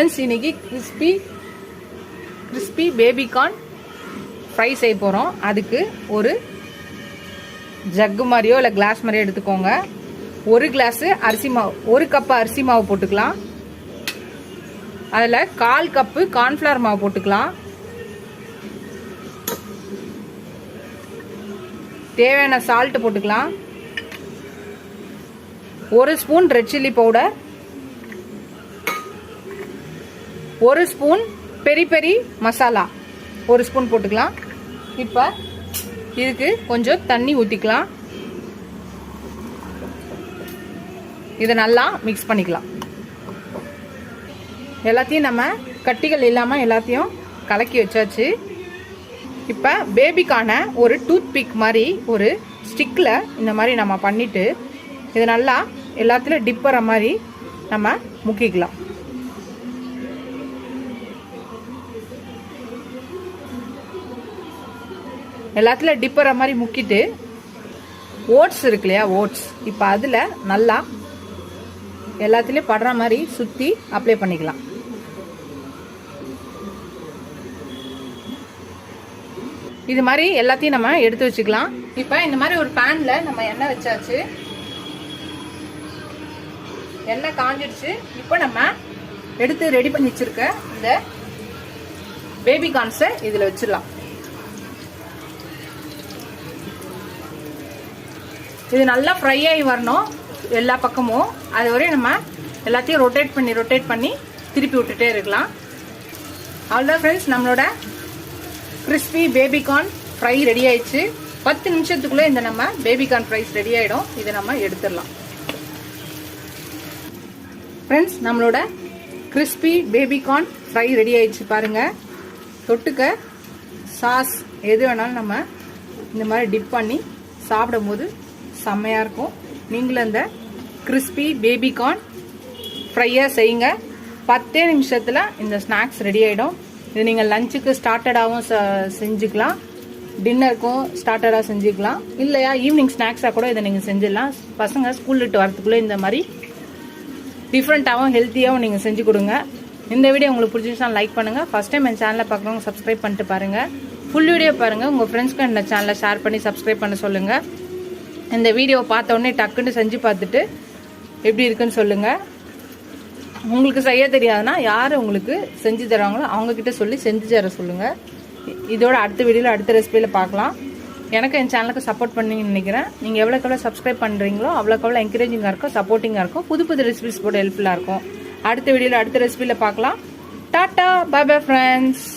Friends, இன்னைக்கு crispy baby corn fry செய்ய போகிறோம். அதுக்கு ஒரு ஜக்கு மாதிரியோ இல்லை கிளாஸ் மாதிரியோ எடுத்துக்கோங்க. ஒரு கிளாஸு அரிசி மாவு, ஒரு கப்பு அரிசி மாவு போட்டுக்கலாம். அதில் 1/4 கப்பு கார்ன்ஃப்ளவர் மாவு போட்டுக்கலாம். தேவையான சால்ட் போட்டுக்கலாம். 1 spoon red chilli powder, 1 spoon peri peri masala 1 spoon போட்டுக்கலாம். இப்போ இதுக்கு கொஞ்சம் தண்ணி ஊற்றிக்கலாம். இதை நல்லா மிக்ஸ் பண்ணிக்கலாம். எல்லாத்தையும் நம்ம கட்டிகள் இல்லாமல் எல்லாத்தையும் கலக்கி வச்சாச்சு. இப்போ பேபிக்கான ஒரு டூத் பிக் மாதிரி ஒரு ஸ்டிக்கில் இந்த மாதிரி நம்ம பண்ணிவிட்டு இது நல்லா எல்லாத்துலேயும் டிப்பற மாதிரி நம்ம முக்கிக்கலாம். எல்லாத்துலேயும் டிப்பற மாதிரி முக்கிட்டு ஓட்ஸ் இருக்கு இல்லையா, ஓட்ஸ் இப்போ அதில் நல்லா எல்லாத்துலேயும் படுற மாதிரி சுற்றி அப்ளை பண்ணிக்கலாம். இது மாதிரி எல்லாத்தையும் நம்ம எடுத்து வச்சுக்கலாம். இப்போ இந்த மாதிரி ஒரு பேன்ல நம்ம எண்ணெய் வச்சாச்சு. எண்ணெய் காஞ்சிடுச்சு. இப்போ நம்ம எடுத்து ரெடி பண்ணி வச்சிருக்க இந்த பேபிகார்ன்ஸை இதில் வச்சிடலாம். இது நல்லா ஃப்ரை ஆகி வரணும் எல்லா பக்கமும். அது வரையும் நம்ம எல்லாத்தையும் ரொட்டேட் பண்ணி திருப்பி விட்டுட்டே இருக்கலாம். அவ்வளோதான் ஃப்ரெண்ட்ஸ், நம்மளோட கிறிஸ்பி பேபிகார்ன் ஃப்ரை ரெடி ஆயிடுச்சு. 10 நிமிஷத்துக்குள்ளே இந்த நம்ம பேபிகார்ன் ஃப்ரைஸ் ரெடி ஆகிடும். இதை நம்ம எடுத்துடலாம். ஃப்ரெண்ட்ஸ், நம்மளோட கிறிஸ்பி பேபிகார்ன் ஃப்ரை ரெடி ஆயிடுச்சு பாருங்கள். தொட்டுக்க சாஸ் எது வேணாலும் நம்ம இந்த மாதிரி டிப் பண்ணி சாப்பிடும் போது செம்மையாக இருக்கும். நீங்களும் இந்த கிறிஸ்பி பேபிகார்ன் ஃப்ரையை செய்யுங்க. 10 நிமிஷத்தில் இந்த ஸ்நாக்ஸ் ரெடி ஆகிடும். இது நீங்கள் லஞ்சுக்கு ஸ்டார்டடாகவும் செஞ்சுக்கலாம், டின்னருக்கும் ஸ்டார்டராக செஞ்சுக்கலாம், இல்லையா ஈவினிங் ஸ்நாக்ஸாக கூட இதை நீங்கள் செஞ்சிடலாம். பசங்க ஸ்கூல் விட்டு வரத்துக்குள்ளே இந்த மாதிரி டிஃப்ரெண்ட்டாகவும் ஹெல்த்தியாகவும் நீங்கள் செஞ்சு கொடுங்க. இந்த வீடியோ உங்களுக்கு பிடிச்சிருந்துச்சுன்னா லைக் பண்ணுங்கள். ஃபஸ்ட் டைம் என் சேனலை பார்க்குறவங்க சப்ஸ்கிரைப் பண்ணிட்டு பாருங்கள். ஃபுல் வீடியோ பாருங்கள். உங்கள் ஃப்ரெண்ட்ஸ்க்கு இந்த சேனலை ஷேர் பண்ணி சப்ஸ்கிரைப் பண்ண சொல்லுங்கள். இந்த வீடியோவை பார்த்த உடனே டக்குன்னு செஞ்சு பார்த்துட்டு எப்படி இருக்குன்னு சொல்லுங்கள். உங்களுக்கு செய்ய தெரியாதுன்னா யார் உங்களுக்கு செஞ்சு தருவாங்களோ அவங்கக்கிட்ட சொல்லி செஞ்சு தர சொல்லுங்கள். இதோட அடுத்த வீடியோவில் அடுத்த ரெசிபியில் பார்க்கலாம். எனக்கு என் சேனலுக்கு சப்போர்ட் பண்ணிங்கன்னு நினைக்கிறேன். நீங்கள் எவ்வளோக்கு எவ்வளோ சப்ஸ்கிரைப் பண்ணுறீங்களோ அவ்வளோக்கு எவ்வளோ என்கரேஜிங்காக இருக்கும், சப்போர்ட்டிங்காக இருக்கும், புது ரெசிபிஸ் கூட ஹெல்ப்ஃபுல்லாக இருக்கும். அடுத்த வீடியோவில் அடுத்த ரெசிபியில் பார்க்கலாம். Tata, bye bye friends.